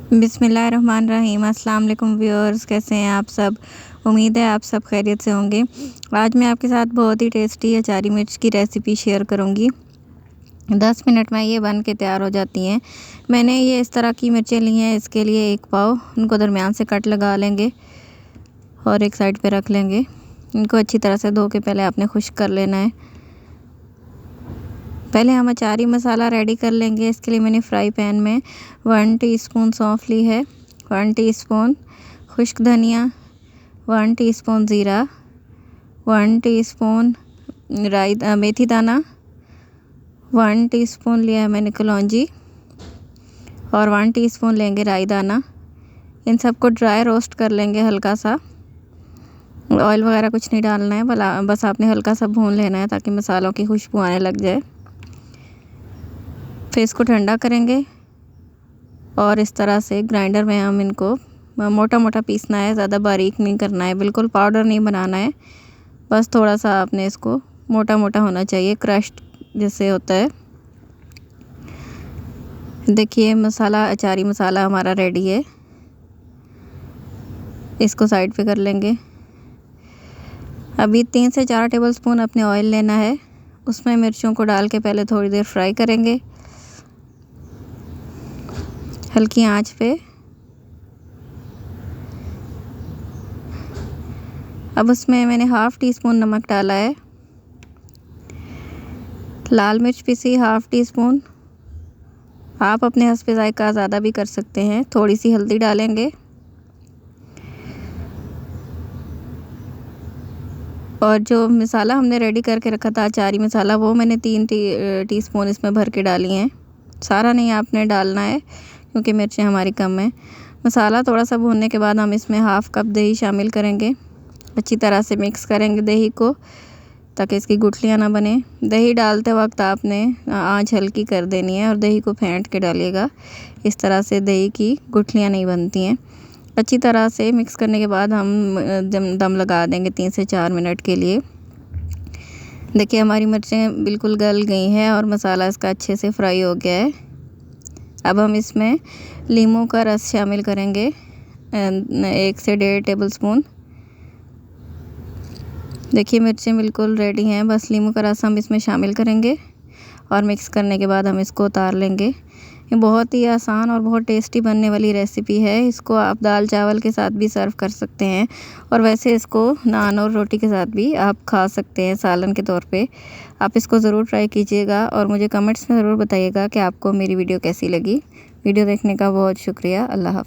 बिस्मिल्लाहिर्रहमानिर्रहीम। अस्सलाम वालेकुम व्यूअर्स, कैसे हैं आप सब। उम्मीद है आप सब खैरियत से होंगे। आज मैं आपके साथ बहुत ही टेस्टी अचारी मिर्च की रेसिपी शेयर करूंगी। 10 मिनट में ये बन के तैयार हो जाती हैं। मैंने ये इस तरह की मिर्चें ली हैं। इसके लिए 1 पाव उनको दरमियान से कट लगा लेंगे और एक साइड पे रख लेंगे। इनको अच्छी तरह से धो के पहले आपने खुश्क कर लेना है। पहले हम अचारी मसाला रेडी कर लेंगे। इसके लिए मैंने फ्राई पैन में 1 टीस्पून सौंफ ली है, 1 टीस्पून खुश्क धनिया, 1 टीस्पून ज़ीरा, 1 टीस्पून मेथी दाना, 1 टीस्पून लिया है मैंने कलौंजी और 1 टीस्पून लेंगे राई दाना। इन सबको ड्राई रोस्ट कर लेंगे हल्का सा। ऑयल वगैरह कुछ नहीं डालना है, बस आपने हल्का सा भून लेना है ताकि मसालों की खुशबू आने लग जाए। फिर इसको ठंडा करेंगे और इस तरह से ग्राइंडर में हम इनको मोटा मोटा पीसना है, ज़्यादा बारीक नहीं करना है, बिल्कुल पाउडर नहीं बनाना है। बस थोड़ा सा आपने इसको मोटा मोटा होना चाहिए, क्रश्ड जैसे होता है। देखिए मसाला, अचारी मसाला हमारा रेडी है। इसको साइड पे कर लेंगे। अभी 3 से 4 टेबलस्पून अपने ऑयल लेना है। उसमें मिर्चों को डाल के पहले थोड़ी देर फ्राई करेंगे हल्की आंच पे। अब उसमें मैंने हाफ़ टी स्पून नमक डाला है, लाल मिर्च पीसी हाफ़ टी स्पून, आप अपने हस्बे ज़ायका ज़्यादा भी कर सकते हैं। थोड़ी सी हल्दी डालेंगे और जो मसाला हमने रेडी करके रखा था अचारी मसाला, वो मैंने 3 टीस्पून इसमें भर के डाली हैं। सारा नहीं आपने डालना है क्योंकि मिर्चें हमारी कम हैं। मसाला थोड़ा सा भूनने के बाद हम इसमें हाफ़ कप दही शामिल करेंगे। अच्छी तरह से मिक्स करेंगे दही को ताकि इसकी गुठलियाँ ना बने। दही डालते वक्त आपने आंच हल्की कर देनी है और दही को फेंट के डालिएगा। इस तरह से दही की गुठलियाँ नहीं बनती हैं। अच्छी तरह से मिक्स करने के बाद हम दम लगा देंगे 3 से 4 मिनट के लिए। देखिए हमारी मिर्चें बिल्कुल गल गई हैं और मसाला इसका अच्छे से फ्राई हो गया है। अब हम इसमें लीमू का रस शामिल करेंगे 1 से 1.5 टेबलस्पून। देखिए मिर्चें बिल्कुल रेडी हैं, बस लीमू का रस हम इसमें शामिल करेंगे और मिक्स करने के बाद हम इसको उतार लेंगे। ये बहुत ही आसान और बहुत टेस्टी बनने वाली रेसिपी है। इसको आप दाल चावल के साथ भी सर्व कर सकते हैं और वैसे इसको नान और रोटी के साथ भी आप खा सकते हैं सालन के तौर पे। आप इसको ज़रूर ट्राई कीजिएगा और मुझे कमेंट्स में ज़रूर बताइएगा कि आपको मेरी वीडियो कैसी लगी। वीडियो देखने का बहुत शुक्रिया। अल्लाह हाफ़िज़।